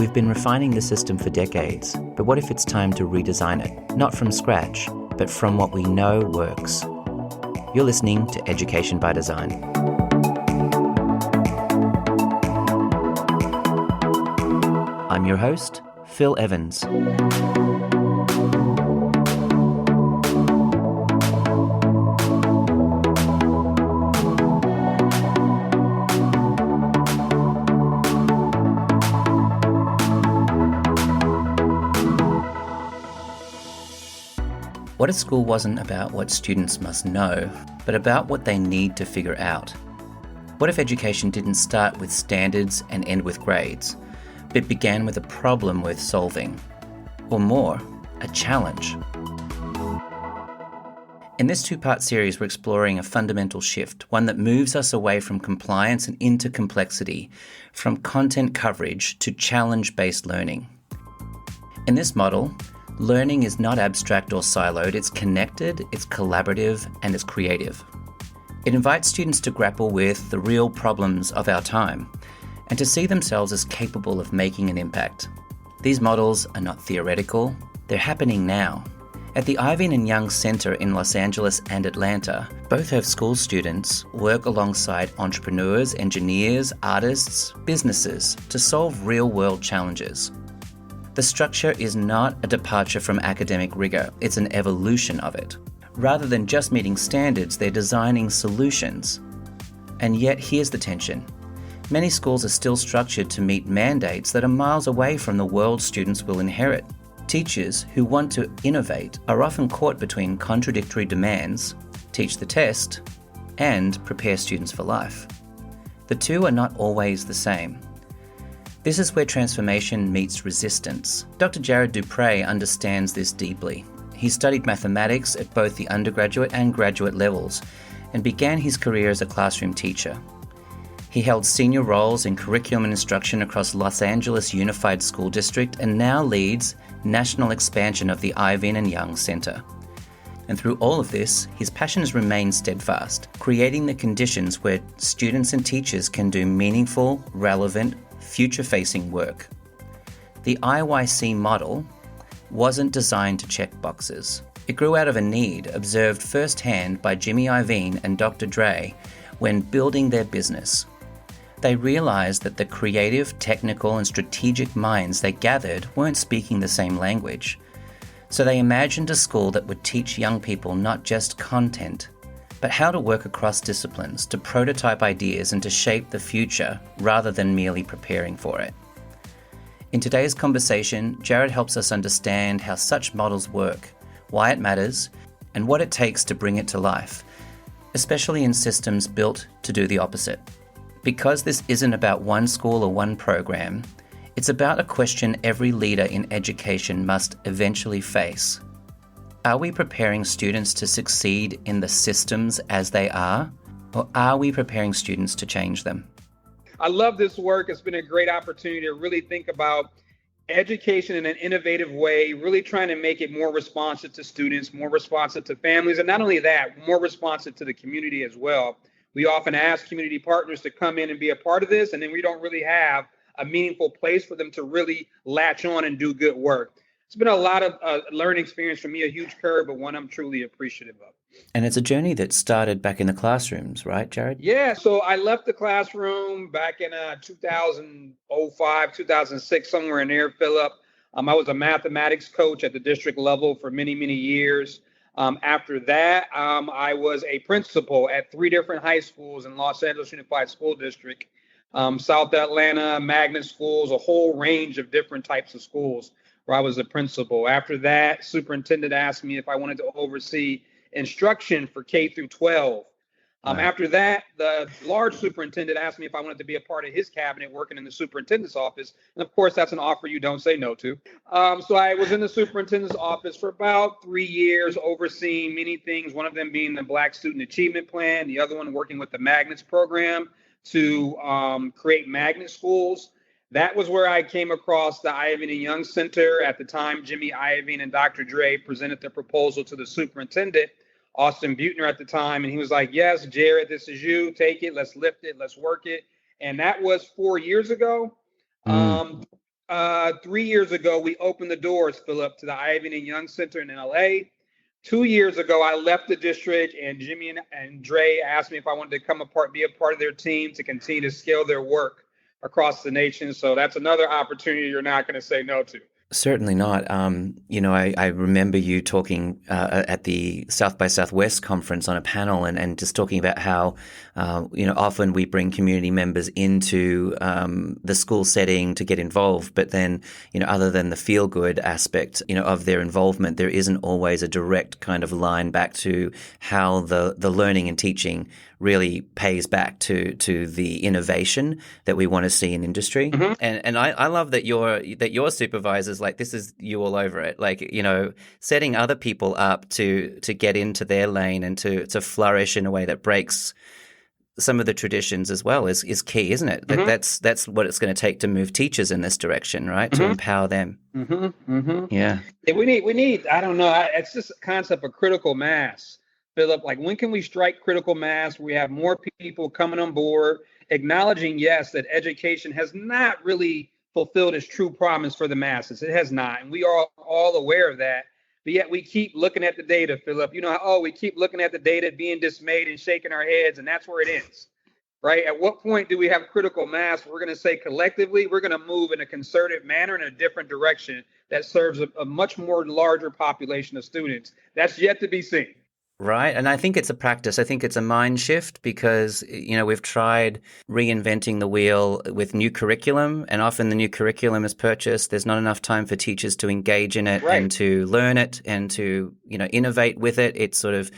We've been refining the system for decades, but what if it's time to redesign it? Not from scratch, but from what we know works. You're listening to Education by Design. I'm your host, Phil Evans. What if school wasn't about what students must know, but about what they need to figure out? What if education didn't start with standards and end with grades, but began with a problem worth solving? Or more, a challenge? In this two-part series, we're exploring a fundamental shift, one that moves us away from compliance and into complexity, from content coverage to challenge-based learning. In this model, learning is not abstract or siloed, it's connected, it's collaborative, and it's creative. It invites students to grapple with the real problems of our time and to see themselves as capable of making an impact. These models are not theoretical, they're happening now. At the Irving and Young Center in Los Angeles and Atlanta, both have school students work alongside entrepreneurs, engineers, artists, businesses to solve real-world challenges. The structure is not a departure from academic rigor, it's an evolution of it. Rather than just meeting standards, they're designing solutions. And yet, here's the tension. Many schools are still structured to meet mandates that are miles away from the world students will inherit. Teachers who want to innovate are often caught between contradictory demands, teach the test, and prepare students for life. The two are not always the same. This is where transformation meets resistance. Dr. Jared DuPree understands this deeply. He studied mathematics at both the undergraduate and graduate levels and began his career as a classroom teacher. He held senior roles in curriculum and instruction across Los Angeles Unified School District and now leads national expansion of the Irving and Young Center. And through all of this, his passion has remained steadfast, creating the conditions where students and teachers can do meaningful, relevant, future-facing work. The IYC model wasn't designed to check boxes. It grew out of a need observed firsthand by Jimmy Iovine and Dr. Dre when building their business. They realized that the creative, technical, and strategic minds they gathered weren't speaking the same language. So they imagined a school that would teach young people not just content, but how to work across disciplines, to prototype ideas and to shape the future rather than merely preparing for it. In today's conversation, Jared helps us understand how such models work, why it matters, and what it takes to bring it to life, especially in systems built to do the opposite. Because this isn't about one school or one program, it's about a question every leader in education must eventually face. Are we preparing students to succeed in the systems as they are, or are we preparing students to change them? I love this work. It's been a great opportunity to really think about education in an innovative way, really trying to make it more responsive to students, more responsive to families, and not only that, more responsive to the community as well. We often ask community partners to come in and be a part of this, and then we don't really have a meaningful place for them to really latch on and do good work. It's been a lot of learning experience for me, a huge curve, but one I'm truly appreciative of. And it's a journey that started back in the classrooms, right, Jared? Yeah, so I left the classroom back in 2005, 2006, somewhere in there, Philip. I was a mathematics coach at the district level for many, many years. After that, I was a principal at 3 different high schools in Los Angeles Unified School District, South Atlanta, magnet schools, a whole range of different types of schools where I was a principal. After that, superintendent asked me if I wanted to oversee instruction for K through 12. After that, the large superintendent asked me if I wanted to be a part of his cabinet working in the superintendent's office. And of course, that's an offer you don't say no to. So I was in the superintendent's office for about 3 years, overseeing many things, one of them being the Black Student Achievement Plan, the other one working with the Magnets program to create magnet schools. That was where I came across the Irving and Young Center. At the time, Jimmy Iovine and Dr. Dre presented the proposal to the superintendent, Austin Butner at the time. And he was like, yes, Jared, this is you. Take it. Let's lift it. Let's work it. And that was 4 years ago. 3 years ago, we opened the doors, Philip, to the Ivan and Young Center in LA. 2 years ago, I left the district, and Jimmy and Dre asked me if I wanted to be a part of their team to continue to scale their work across the nation. So that's another opportunity you're not going to say no to. Certainly not. I remember you talking at the South by Southwest conference on a panel and just talking about how, often we bring community members into the school setting to get involved. But then, other than the feel good aspect, of their involvement, there isn't always a direct kind of line back to how the learning and teaching really pays back to the innovation that we want to see in industry. Mm-hmm. And I love that your supervisors, like, this is you all over it. Like, setting other people up to get into their lane and to flourish in a way that breaks some of the traditions as well is key, isn't it? Mm-hmm. That's what it's going to take to move teachers in this direction, right? Mm-hmm. To empower them. Mm-hmm. Mm-hmm. Yeah. We need, I don't know, it's this concept of critical mass. Philip, like, when can we strike critical mass? We have more people coming on board, acknowledging, yes, that education has not really fulfilled its true promise for the masses. It has not. And we are all aware of that. But yet we keep looking at the data, Philip. We keep looking at the data, being dismayed and shaking our heads, and that's where it ends, right? At what point do we have critical mass? We're going to say collectively, we're going to move in a concerted manner in a different direction that serves a much more larger population of students. That's yet to be seen. Right. And I think it's a practice. I think it's a mind shift because, we've tried reinventing the wheel with new curriculum, and often the new curriculum is purchased. There's not enough time for teachers to engage in it. Right. And to learn it and to, innovate with it. It's sort of,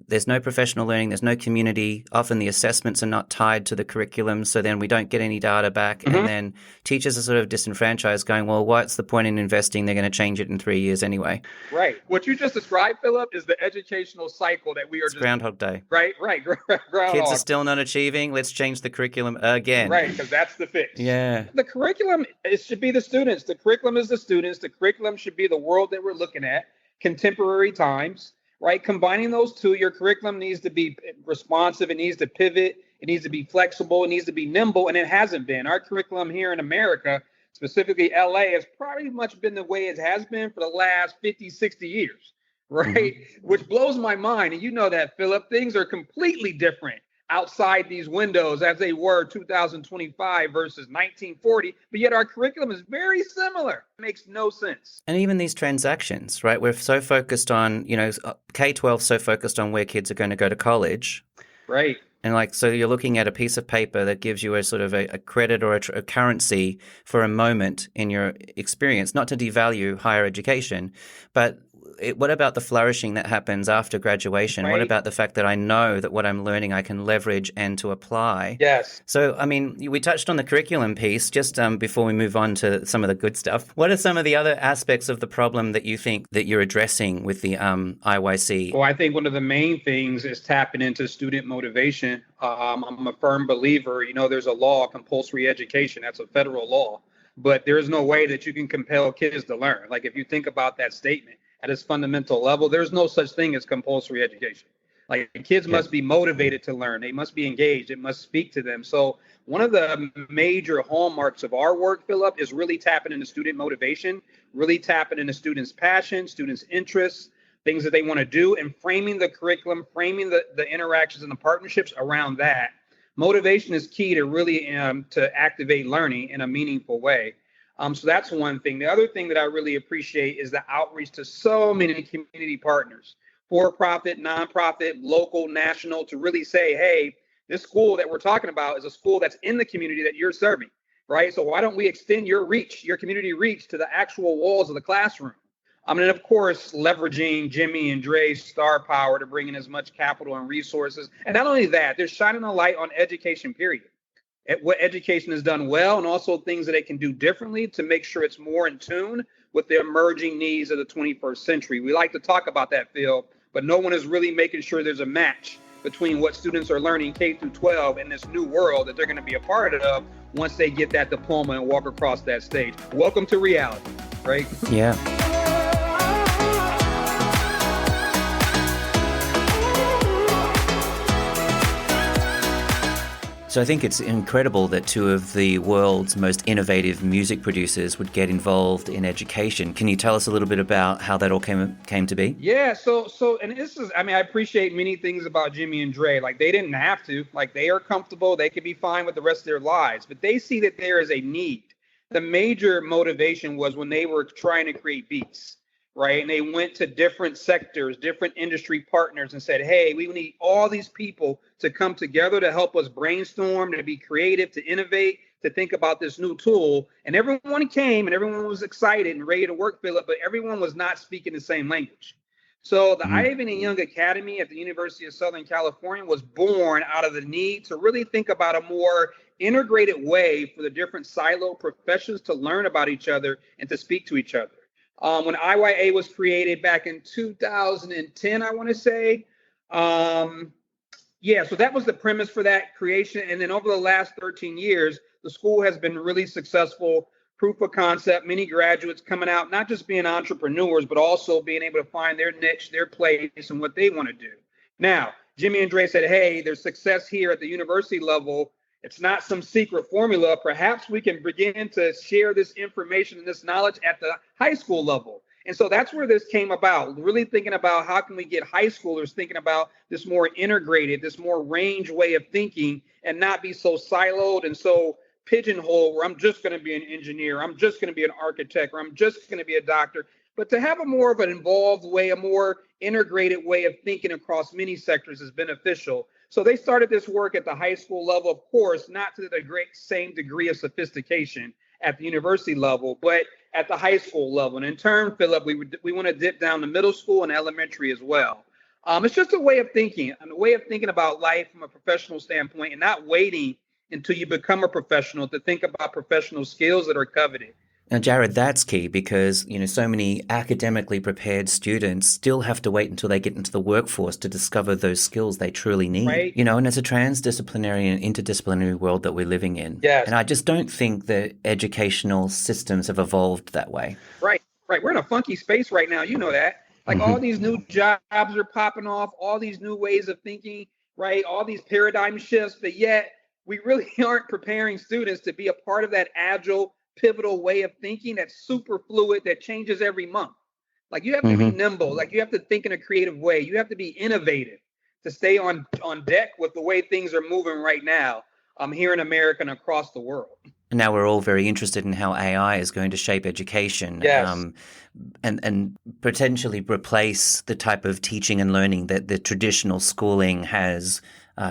there's no professional learning. There's no community. Often the assessments are not tied to the curriculum. So then we don't get any data back. Mm-hmm. And then teachers are sort of disenfranchised going, well, what's the point in investing? They're going to change it in 3 years anyway. Right. What you just described, Philip, is the educational cycle that we are just Groundhog Day. Right. Groundhog. Kids are still not achieving. Let's change the curriculum again. Right, because that's the fix. Yeah. The curriculum, it should be the students. The curriculum is the students. The curriculum should be the world that we're looking at, contemporary times, right? Combining those two, your curriculum needs to be responsive. It needs to pivot. It needs to be flexible. It needs to be nimble, and it hasn't been. Our curriculum here in America, specifically LA, has probably much been the way it has been for the last 50, 60 years. Right. Mm-hmm. Which blows my mind. And you know that, Philip, things are completely different outside these windows as they were 2025 versus 1940. But yet our curriculum is very similar. It makes no sense. And even these transactions, right? We're so focused on, K-12 so focused on where kids are going to go to college. Right. And so you're looking at a piece of paper that gives you a sort of a credit or a currency for a moment in your experience, not to devalue higher education, but what about the flourishing that happens after graduation? Right. What about the fact that I know that what I'm learning I can leverage and to apply? Yes. So, we touched on the curriculum piece just before we move on to some of the good stuff. What are some of the other aspects of the problem that you think that you're addressing with the IYC? Well, I think one of the main things is tapping into student motivation. I'm a firm believer, there's a law, compulsory education. That's a federal law. But there's no way that you can compel kids to learn. Like, if you think about that statement, at its fundamental level, there's no such thing as compulsory education. Like, kids must be motivated to learn. They must be engaged. It must speak to them. So one of the major hallmarks of our work, Philip, is really tapping into student motivation, really tapping into students' passion, students' interests, things that they want to do, and framing the curriculum, framing the interactions and the partnerships around that. Motivation is key to really to activate learning in a meaningful way. So that's one thing. The other thing that I really appreciate is the outreach to so many community partners, for-profit, nonprofit, local, national, to really say, hey, this school that we're talking about is a school that's in the community that you're serving, right? So why don't we extend your reach, your community reach, to the actual walls of the classroom? And of course, leveraging Jimmy and Dre's star power to bring in as much capital and resources. And not only that, they're shining a light on education, period. At what education is done well, and also things that it can do differently to make sure it's more in tune with the emerging needs of the 21st century. We like to talk about that, Phil, but no one is really making sure there's a match between what students are learning K through 12 in this new world that they're going to be a part of once they get that diploma and walk across that stage. Welcome to reality, right? Yeah. So I think it's incredible that two of the world's most innovative music producers would get involved in education. Can you tell us a little bit about how that all came to be? Yeah, and this is, I mean, I appreciate many things about Jimmy and Dre. Like, they didn't have to. Like, they are comfortable. They could be fine with the rest of their lives, but they see that there is a need. The major motivation was when they were trying to create beats, right? And they went to different sectors, different industry partners, and said, hey, we need all these people to come together to help us brainstorm, to be creative, to innovate, to think about this new tool. And everyone came and everyone was excited and ready to work, Philip, but everyone was not speaking the same language. So the Ivan and Young Academy at the University of Southern California was born out of the need to really think about a more integrated way for the different silo professions to learn about each other and to speak to each other. When IYA was created back in 2010, I want to say, so that was the premise for that creation. And then over the last 13 years, the school has been really successful, proof of concept, many graduates coming out, not just being entrepreneurs, but also being able to find their niche, their place, and what they want to do. Now, Jimmy and Dre said, hey, there's success here at the university level. It's not some secret formula. Perhaps we can begin to share this information and this knowledge at the high school level. And so that's where this came about, really thinking about how can we get high schoolers thinking about this more integrated, this more range way of thinking, and not be so siloed and so pigeonholed where I'm just going to be an engineer, I'm just going to be an architect, or I'm just going to be a doctor, but to have a more of an involved way, a more integrated way of thinking across many sectors is beneficial. So they started this work at the high school level, of course, not to the same degree of sophistication at the university level, but at the high school level. And in turn, Philip, we want to dip down to middle school and elementary as well. It's just a way of thinking, about life from a professional standpoint, and not waiting until you become a professional to think about professional skills that are coveted. Now, Jared, that's key because, so many academically prepared students still have to wait until they get into the workforce to discover those skills they truly need. Right. And it's a transdisciplinary and interdisciplinary world that we're living in. Yes. And I just don't think that educational systems have evolved that way. Right. We're in a funky space right now. You know that. Like all these new jobs are popping off, all these new ways of thinking, right? All these paradigm shifts, but yet we really aren't preparing students to be a part of that agile, pivotal way of thinking that's super fluid, that changes every month. Like you have to be nimble, like you have to think in a creative way. You have to be innovative to stay on deck with the way things are moving right now here in America and across the world. And now we're all very interested in how AI is going to shape education. Yes. And potentially replace the type of teaching and learning that the traditional schooling has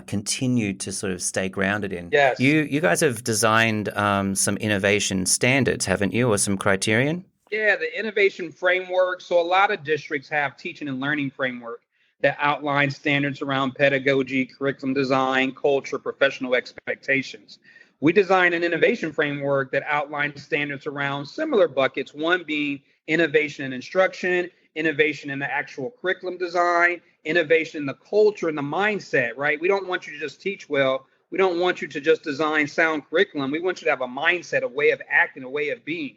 continued to sort of stay grounded in. Yes. You guys have designed some innovation standards, haven't you, or some criterion? Yeah, the innovation framework. So a lot of districts have teaching and learning framework that outline standards around pedagogy, curriculum design, culture, professional expectations. We designed an innovation framework that outlines standards around similar buckets, one being innovation in instruction, innovation in the actual curriculum design, innovation in the culture and the mindset, right? We don't want you to just teach well. We don't want you to just design sound curriculum. We want you to have a mindset, a way of acting, a way of being.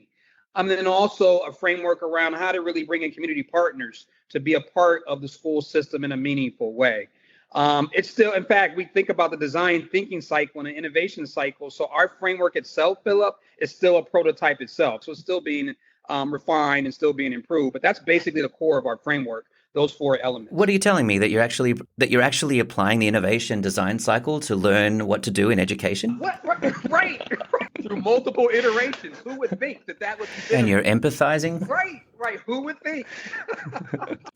And then also a framework around how to really bring in community partners to be a part of the school system in a meaningful way. It's still, in fact, we think about the design thinking cycle and the innovation cycle. So our framework itself, Philip, is still a prototype itself. So it's still being refined and still being improved. But that's basically the core of our framework, those four elements. What are you telling me, that you're actually applying the innovation design cycle to learn what to do in education? What? Right. Through multiple iterations. Who would think that would be? And you're empathizing? Right. Who would think?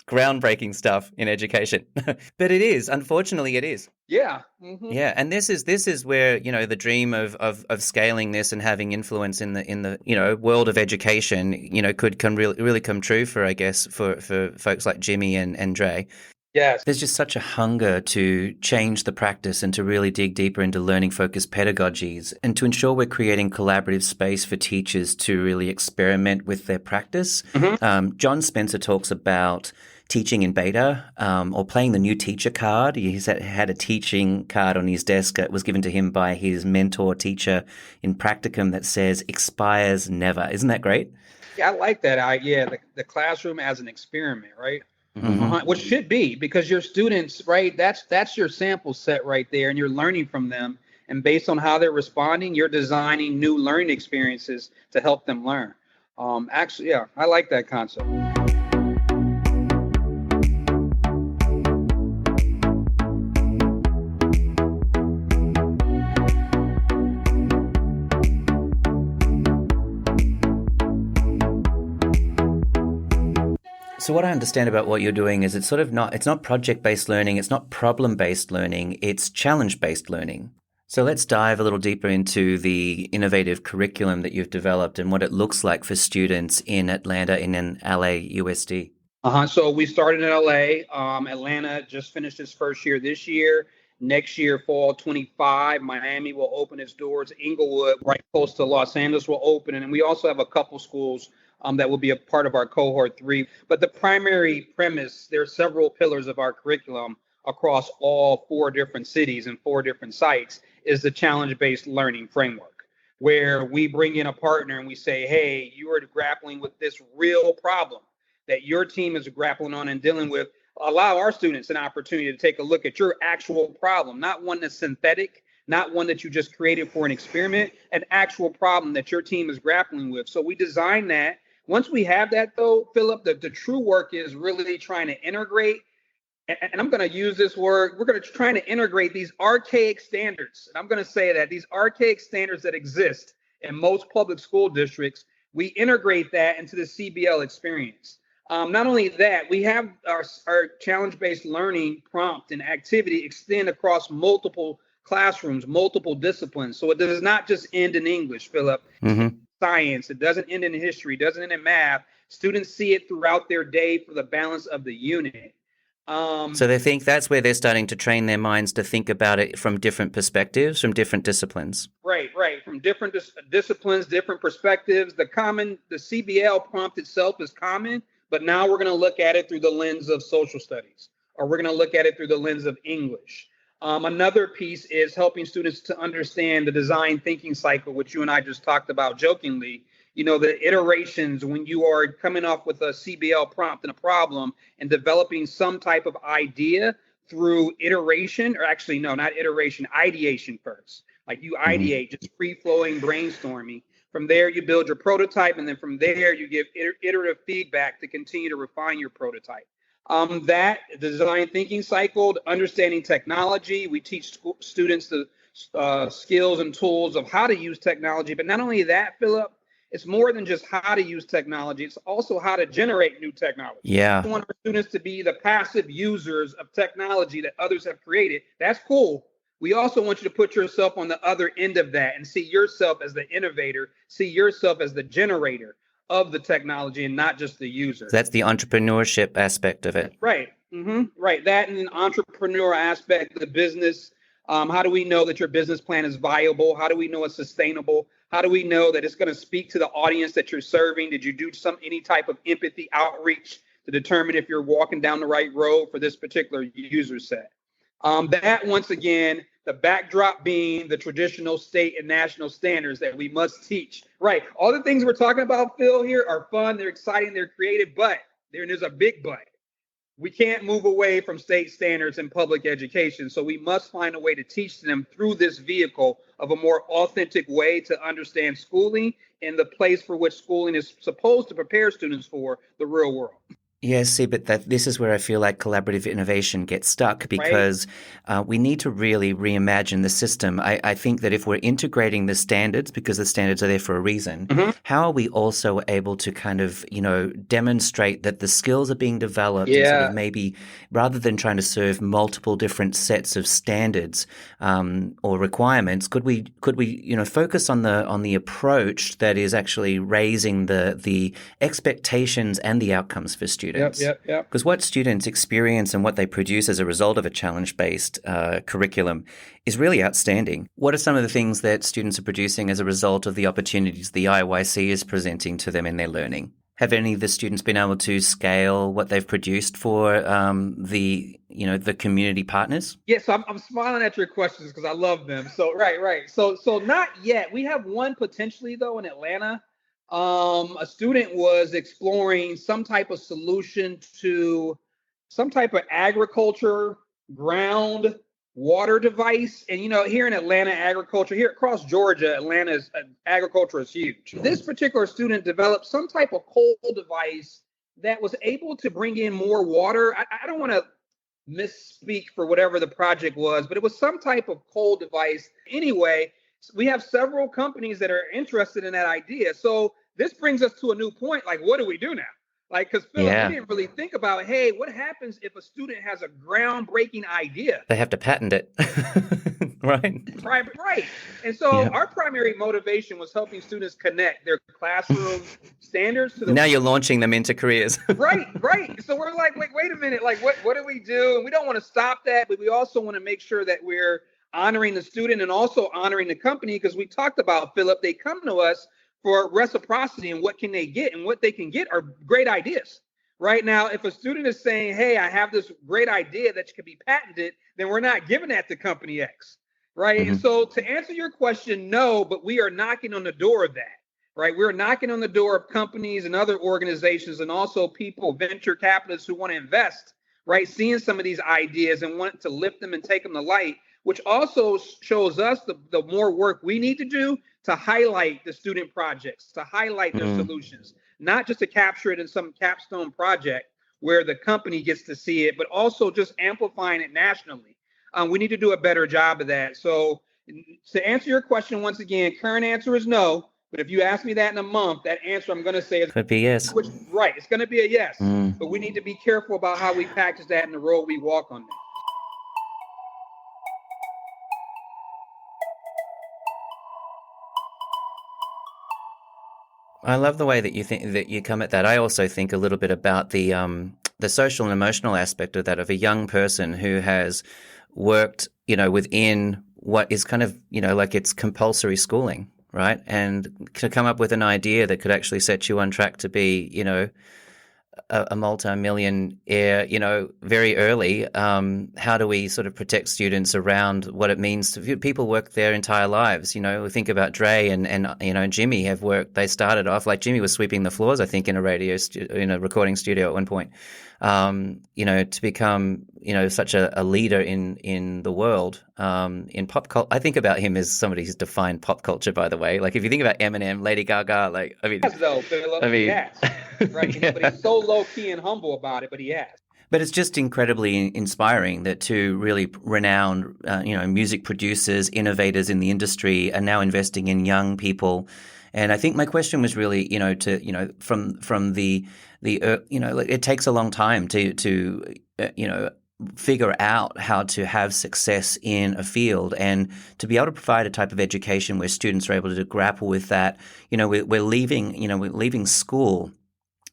Groundbreaking stuff in education. But it is. Unfortunately, it is. Yeah. Mm-hmm. Yeah. And this is where, the dream of scaling this and having influence in the world of education, could really come true for, I guess, for folks like Jimmy and Dre. Yes. There's just such a hunger to change the practice and to really dig deeper into learning-focused pedagogies and to ensure we're creating collaborative space for teachers to really experiment with their practice. Mm-hmm. John Spencer talks about teaching in beta or playing the new teacher card. He had a teaching card on his desk that was given to him by his mentor teacher in practicum that says, expires never. Isn't that great? Yeah, I like that idea. The classroom as an experiment, right? Mm-hmm. Which should be, because your students, right, that's your sample set right there, and you're learning from them. And based on how they're responding, you're designing new learning experiences to help them learn. Actually, yeah, I like that concept. So what I understand about what you're doing is it's not project-based learning, it's not problem-based learning, it's challenge-based learning. So let's dive a little deeper into the innovative curriculum that you've developed and what it looks like for students in Atlanta and in LA USD. So we started in LA. Atlanta just finished its first year this year. Next year, fall 25, Miami will open its doors. Inglewood, right close to Los Angeles, will open. And we also have a couple schools that will be a part of our cohort 3. But the primary premise, there are several pillars of our curriculum across all 4 different cities and 4 different sites, is the challenge-based learning framework, where we bring in a partner and we say, hey, you are grappling with this real problem that your team is grappling on and dealing with. Allow our students an opportunity to take a look at your actual problem, not one that's synthetic, not one that you just created for an experiment, an actual problem that your team is grappling with. So we design that. Once we have that, though, Philip, the true work is really trying to integrate, and I'm going to use this word, we're going to try to integrate these archaic standards. And I'm going to say that these archaic standards that exist in most public school districts, we integrate that into the CBL experience. Not only that, we have our challenge-based learning prompt and activity extend across multiple classrooms, multiple disciplines. So it does not just end in English, Philip. Mm-hmm. Science, it doesn't end in history, it doesn't end in math. Students see it throughout their day for the balance of the unit. So they think that's where they're starting to train their minds to think about it from different perspectives, from different disciplines. Right. From different disciplines, different perspectives. The CBL prompt itself is common, but now we're going to look at it through the lens of social studies, or we're going to look at it through the lens of English. Another piece is helping students to understand the design thinking cycle, which you and I just talked about jokingly. You know, the iterations when you are coming up with a CBL prompt and a problem and developing some type of idea through iteration, or actually, no, not iteration, ideation first. Like you ideate, just free-flowing brainstorming. From there, you build your prototype, and then from there, you give iterative feedback to continue to refine your prototype. That design thinking cycle, understanding technology, we teach students the skills and tools of how to use technology. But not only that, Philip, it's more than just how to use technology. It's also how to generate new technology. Yeah. We want our students to be the passive users of technology that others have created. That's cool. We also want you to put yourself on the other end of that and see yourself as the innovator, see yourself as the generator of the technology and not just the user. That's the entrepreneurship aspect of it. Right. Right. That and an entrepreneur aspect, the business. How do we know that your business plan is viable? How do we know it's sustainable? How do we know that it's going to speak to the audience that you're serving? Did you do any type of empathy outreach to determine if you're walking down the right road for this particular user set? That, once again, the backdrop being the traditional state and national standards that we must teach. Right. All the things we're talking about, Phil, here are fun, they're exciting, they're creative, but there's a big but. We can't move away from state standards in public education. So we must find a way to teach them through this vehicle of a more authentic way to understand schooling and the place for which schooling is supposed to prepare students for the real world. Yes, see, but this is where I feel like collaborative innovation gets stuck because we need to really reimagine the system. I think that if we're integrating the standards, because the standards are there for a reason, how are we also able to kind of, demonstrate that the skills are being developed and sort of maybe rather than trying to serve multiple different sets of standards or requirements, could we focus on the approach that is actually raising the expectations and the outcomes for students? Yep. Because what students experience and what they produce as a result of a challenge-based curriculum is really outstanding. What are some of the things that students are producing as a result of the opportunities the IYC is presenting to them in their learning? Have any of the students been able to scale what they've produced for the community partners? Yes, I'm smiling at your questions because I love them. So right. So not yet. We have one potentially though in Atlanta. A student was exploring some type of solution to some type of agriculture ground water device. And, here in Atlanta, agriculture, here across Georgia, Atlanta's agriculture is huge. This particular student developed some type of cold device that was able to bring in more water. I don't want to misspeak for whatever the project was, but it was some type of cold device. Anyway, we have several companies that are interested in that idea. So this brings us to a new point. Like, what do we do now? Like, because Philip, we didn't really think about, hey, what happens if a student has a groundbreaking idea? They have to patent it, right? Right. And so our primary motivation was helping students connect their classroom standards to the— Now you're launching them into careers. Right. So we're like, wait a minute. Like, what do we do? And we don't want to stop that, but we also want to make sure that we're honoring the student and also honoring the company, because we talked about, Philip, they come to us for reciprocity and what can they get, and what they can get are great ideas. Right now, if a student is saying, hey, I have this great idea that can be patented, then we're not giving that to company X. Right. Mm-hmm. And so to answer your question, no, but we are knocking on the door of that. Right. We're knocking on the door of companies and other organizations, and also people, venture capitalists who want to invest, right, seeing some of these ideas and want to lift them and take them to light, which also shows us the more work we need to do to highlight the student projects, to highlight their solutions, not just to capture it in some capstone project where the company gets to see it, but also just amplifying it nationally. We need to do a better job of that. So to answer your question, once again, current answer is no. But if you ask me that in a month, that answer I'm going to say is could be yes. Right. It's going to be a yes. But we need to be careful about how we package that and the road we walk on that. I love the way that you think, that you come at that. I also think a little bit about the social and emotional aspect of that, of a young person who has worked, within what is kind of, like it's compulsory schooling, right? And to come up with an idea that could actually set you on track to be, a multi-millionaire, very early. How do we sort of protect students around what it means to— people work their entire lives? We think about Dre and Jimmy have worked. They started off like Jimmy was sweeping the floors, I think, in a recording studio at one point. To become, such a leader in the world, in pop culture. I think about him as somebody who's defined pop culture, by the way. Like if you think about Eminem, Lady Gaga, He has. Right. Yeah. But he's so low key and humble about it, but he has. But it's just incredibly inspiring that two really renowned, music producers, innovators in the industry are now investing in young people. And I think my question was really, from the it takes a long time to figure out how to have success in a field, and to be able to provide a type of education where students are able to grapple with that. We're leaving school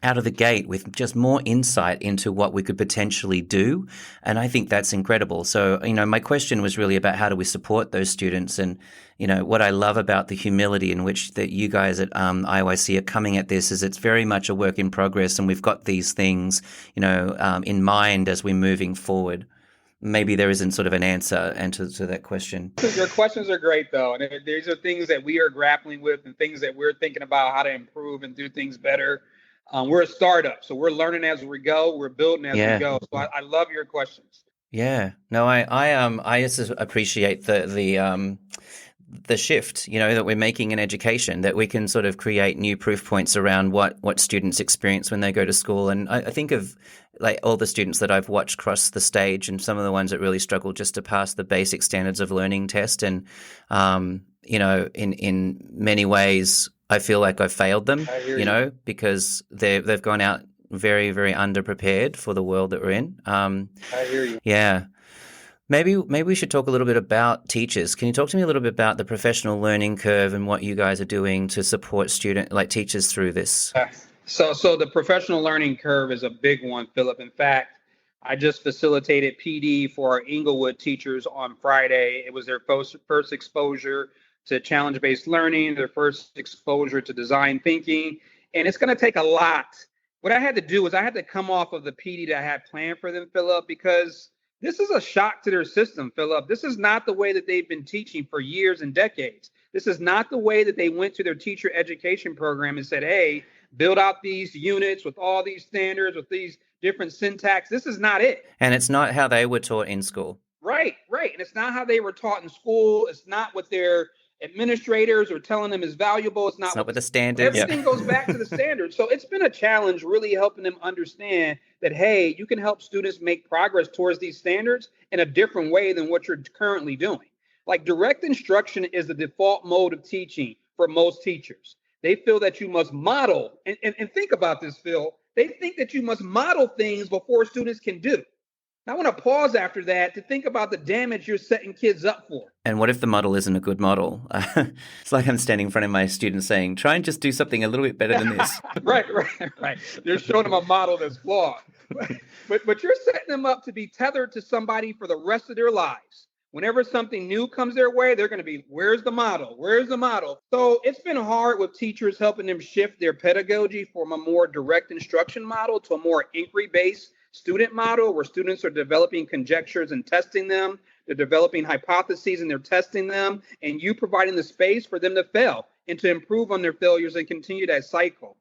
out of the gate with just more insight into what we could potentially do. And I think that's incredible. So, my question was really about how do we support those students? And, what I love about the humility in which that you guys at IYC are coming at this is it's very much a work in progress, and we've got these things, in mind as we're moving forward. Maybe there isn't sort of an answer to that question. Your questions are great, though. And these are things that we are grappling with and things that we're thinking about how to improve and do things better. We're a startup, so we're learning as we go. We're building as we go. So I love your questions. Yeah, no, I just appreciate the shift, that we're making in education, that we can sort of create new proof points around what students experience when they go to school. And I think of like all the students that I've watched cross the stage, and some of the ones that really struggle just to pass the basic standards of learning test. And in many ways, I feel like I've failed them, because they've gone out very, very underprepared for the world that we're in. I hear you. Yeah. Maybe we should talk a little bit about teachers. Can you talk to me a little bit about the professional learning curve and what you guys are doing to support teachers through this? So the professional learning curve is a big one, Philip. In fact, I just facilitated PD for our Inglewood teachers on Friday. It was their first exposure to challenge-based learning, their first exposure to design thinking. And it's going to take a lot. What I had to do was I had to come off of the PD that I had planned for them, Philip, because this is a shock to their system, Philip. This is not the way that they've been teaching for years and decades. This is not the way that they went to their teacher education program and said, hey, build out these units with all these standards, with these different syntax. This is not it. And it's not how they were taught in school. Right, right. And it's not how they were taught in school. It's not what their administrators are telling them is valuable. It's It's not not what with the standards. everything goes back to the standards. So it's been a challenge really helping them understand that, hey, you can help students make progress towards these standards in a different way than what you're currently doing. Like direct instruction is the default mode of teaching for most teachers. They feel that you must model, and think about this, Phil. They think that you must model things before students can do. I want to pause after that to think about the damage you're setting kids up for. And what if the model isn't a good model? It's like I'm standing in front of my students saying, try and just do something a little bit better than this. Right. You're showing them a model that's flawed. But you're setting them up to be tethered to somebody for the rest of their lives. Whenever something new comes their way, they're going to be, where's the model? Where's the model? So it's been hard with teachers helping them shift their pedagogy from a more direct instruction model to a more inquiry-based student model where students are developing conjectures and testing them. They're developing hypotheses and they're testing them, and you providing the space for them to fail and to improve on their failures and continue that cycle.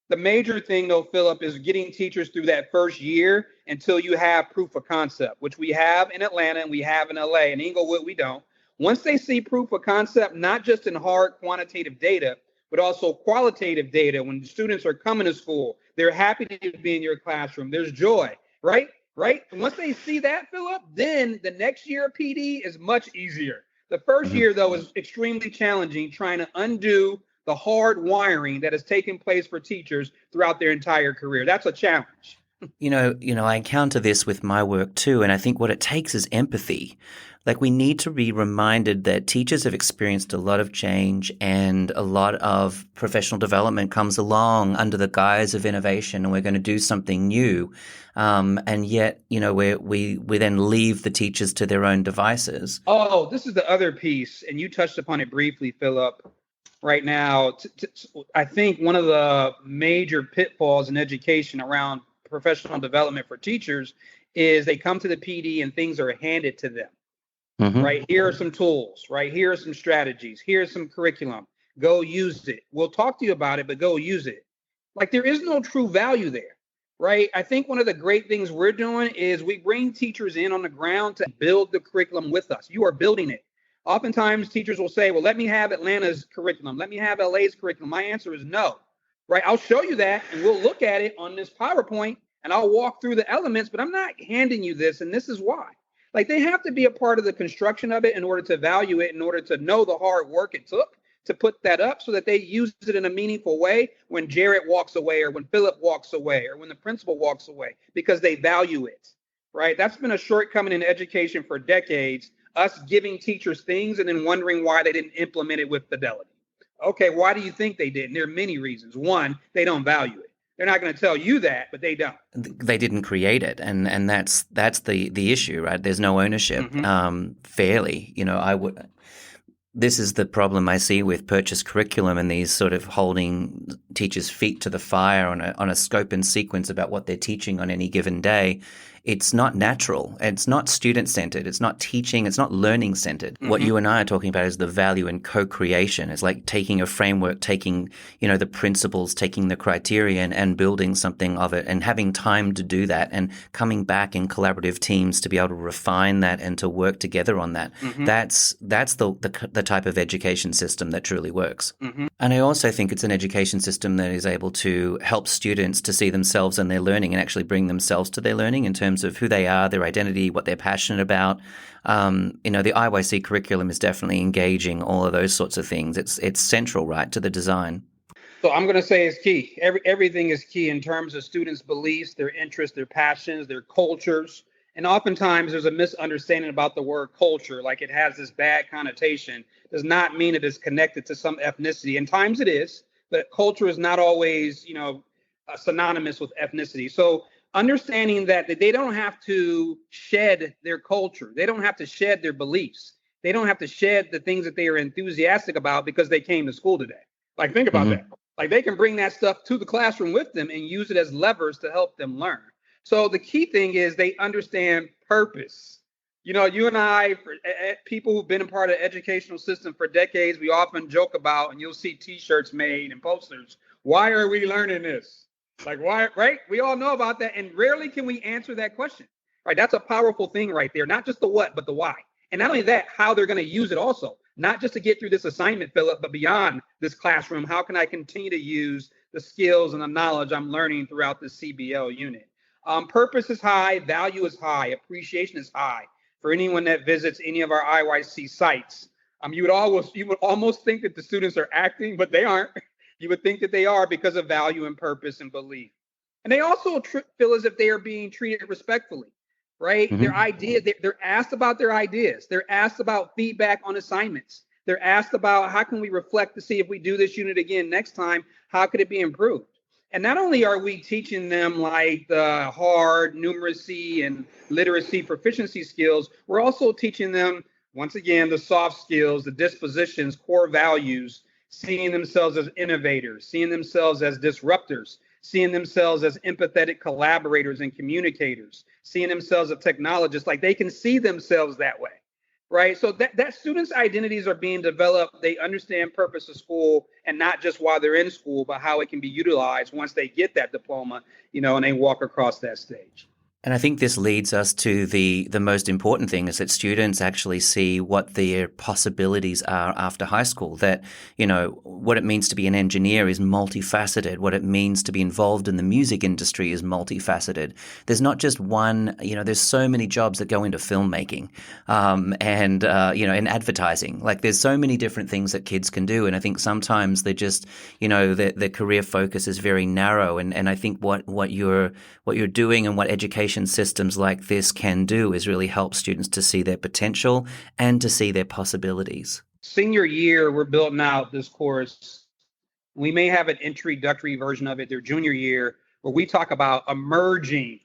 The major thing, though, Philip, is getting teachers through that first year until you have proof of concept, which we have in Atlanta and we have in LA. In Inglewood, we don't. Once they see proof of concept, not just in hard quantitative data, but also qualitative data, when students are coming to school, they're happy to be in your classroom. There's joy, right? Right. And once they see that, Philip, then the next year of PD is much easier. The first year, though, is extremely challenging, trying to undo the hard wiring that has taken place for teachers throughout their entire career. That's a challenge. I encounter this with my work too, and I think what it takes is empathy. Like we need to be reminded that teachers have experienced a lot of change and a lot of professional development comes along under the guise of innovation, and we're going to do something new. And yet, we then leave the teachers to their own devices. Oh, this is the other piece, and you touched upon it briefly, Philip. Right now, I think one of the major pitfalls in education around professional development for teachers is they come to the PD and things are handed to them. Mm-hmm. Right? Here are some tools, right? Here are some strategies. Here's some curriculum. Go use it. We'll talk to you about it, but go use it. Like there is no true value there, right? I think one of the great things we're doing is we bring teachers in on the ground to build the curriculum with us. You are building it. Oftentimes teachers will say, well, let me have Atlanta's curriculum. Let me have LA's curriculum. My answer is no, right? I'll show you that and we'll look at it on this PowerPoint and I'll walk through the elements, but I'm not handing you this. And this is why. Like they have to be a part of the construction of it in order to value it, in order to know the hard work it took to put that up so that they use it in a meaningful way when Jared walks away or when Philip walks away or when the principal walks away, because they value it, right? That's been a shortcoming in education for decades. Us giving teachers things and then wondering why they didn't implement it with fidelity. Okay, why do you think they didn't? There are many reasons. One, they don't value it. They're not going to tell you that, but they don't. They didn't create it, and that's the issue, right? There's no ownership. Fairly, this is the problem I see with purchased curriculum and these sort of holding teachers' feet to the fire on a scope and sequence about what they're teaching on any given day. It's not natural. It's not student-centered. It's not teaching. It's not learning-centered. What you and I are talking about is the value in co-creation. It's like taking a framework, taking, the principles, taking the criterion and building something of it and having time to do that and coming back in collaborative teams to be able to refine that and to work together on that. That's the type of education system that truly works. And I also think it's an education system that is able to help students to see themselves and their learning and actually bring themselves to their learning in terms of who they are, their identity, what they're passionate about. The IYC curriculum is definitely engaging all of those sorts of things. It's central, right, to the design. So I'm going to say it's key. Everything is key in terms of students' beliefs, their interests, their passions, their cultures. And oftentimes there's a misunderstanding about the word culture, like it has this bad connotation. Does not mean it is connected to some ethnicity. In times it is, but culture is not always, synonymous with ethnicity. So understanding that they don't have to shed their culture. They don't have to shed their beliefs. They don't have to shed the things that they are enthusiastic about because they came to school today. Like, think about that. Like, they can bring that stuff to the classroom with them and use it as levers to help them learn. So the key thing is they understand purpose. You and I, people who've been a part of the educational system for decades, we often joke about, and you'll see T-shirts made and posters. Why are we learning this? Like, why, right? We all know about that. And rarely can we answer that question. right? That's a powerful thing right there. Not just the what, but the why. And not only that, how they're going to use it also. Not just to get through this assignment, Philip, but beyond this classroom. How can I continue to use the skills and the knowledge I'm learning throughout the CBL unit? Purpose is high, value is high, appreciation is high. For anyone that visits any of our IYC sites, you would almost think that the students are acting, but they aren't. You would think that they are because of value and purpose and belief. And they also feel as if they are being treated respectfully, right? Mm-hmm. Their ideas, they're asked about their ideas. They're asked about feedback on assignments. They're asked about how can we reflect to see if we do this unit again next time, how could it be improved? And not only are we teaching them like the hard numeracy and literacy proficiency skills, we're also teaching them, once again, the soft skills, the dispositions, core values, seeing themselves as innovators, seeing themselves as disruptors, seeing themselves as empathetic collaborators and communicators, seeing themselves as technologists, like they can see themselves that way, right? So that students' identities are being developed. They understand purpose of school, and not just while they're in school, but how it can be utilized once they get that diploma, and they walk across that stage. And I think this leads us to the most important thing is that students actually see what their possibilities are after high school, that, what it means to be an engineer is multifaceted. What it means to be involved in the music industry is multifaceted. There's not just one, there's so many jobs that go into filmmaking and advertising. Like there's so many different things that kids can do. And I think sometimes they're just, their career focus is very narrow. And I think what you're doing and what education systems like this can do is really help students to see their potential and to see their possibilities. Senior year, we're building out this course. We may have an introductory version of it their junior year, where we talk about emerging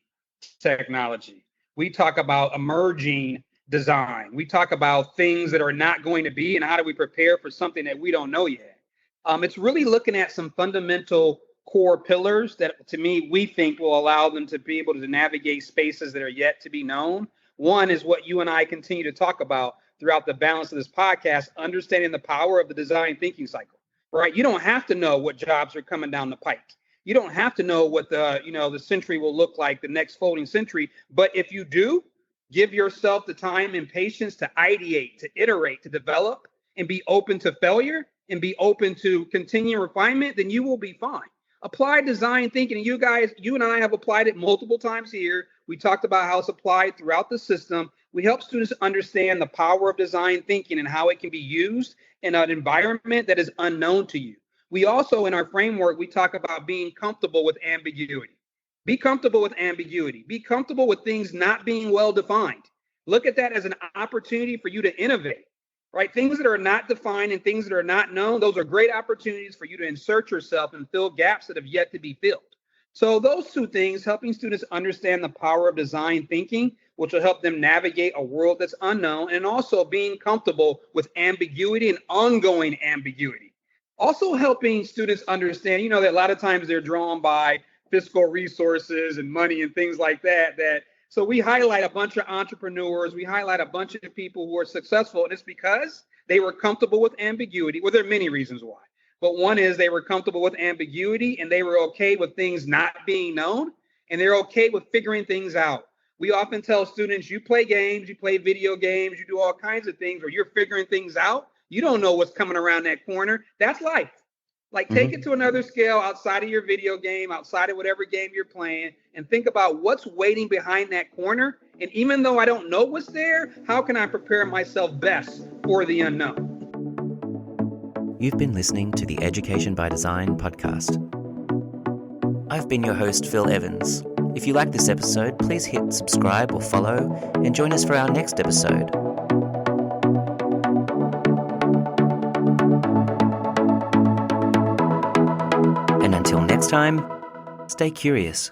technology. We talk about emerging design. We talk about things that are not going to be, and how do we prepare for something that we don't know yet. It's really looking at some fundamental core pillars that, to me, we think will allow them to be able to navigate spaces that are yet to be known. One is what you and I continue to talk about throughout the balance of this podcast, understanding the power of the design thinking cycle, right? You don't have to know what jobs are coming down the pike. You don't have to know what the century will look like, the next folding century. But if you do, give yourself the time and patience to ideate, to iterate, to develop, and be open to failure and be open to continuing refinement, then you will be fine. Applied design thinking, you and I have applied it multiple times here. We talked about how it's applied throughout the system. We help students understand the power of design thinking and how it can be used in an environment that is unknown to you. We also, in our framework, we talk about being comfortable with ambiguity. Be comfortable with ambiguity. Be comfortable with things not being well defined. Look at that as an opportunity for you to innovate. Right? Things that are not defined and things that are not known, those are great opportunities for you to insert yourself and fill gaps that have yet to be filled. So those two things, helping students understand the power of design thinking, which will help them navigate a world that's unknown, and also being comfortable with ambiguity and ongoing ambiguity. Also helping students understand, that a lot of times they're drawn by fiscal resources and money and things like that, so we highlight a bunch of entrepreneurs. We highlight a bunch of people who are successful, and it's because they were comfortable with ambiguity. Well, there are many reasons why, but one is they were comfortable with ambiguity, and they were okay with things not being known, and they're okay with figuring things out. We often tell students, you play games, you play video games, you do all kinds of things where you're figuring things out. You don't know what's coming around that corner. That's life. Like, take it to another scale outside of your video game, outside of whatever game you're playing, and think about what's waiting behind that corner. And even though I don't know what's there, how can I prepare myself best for the unknown? You've been listening to the Education by Design podcast. I've been your host, Phil Evans. If you like this episode, please hit subscribe or follow and join us for our next episode. And until next time, stay curious.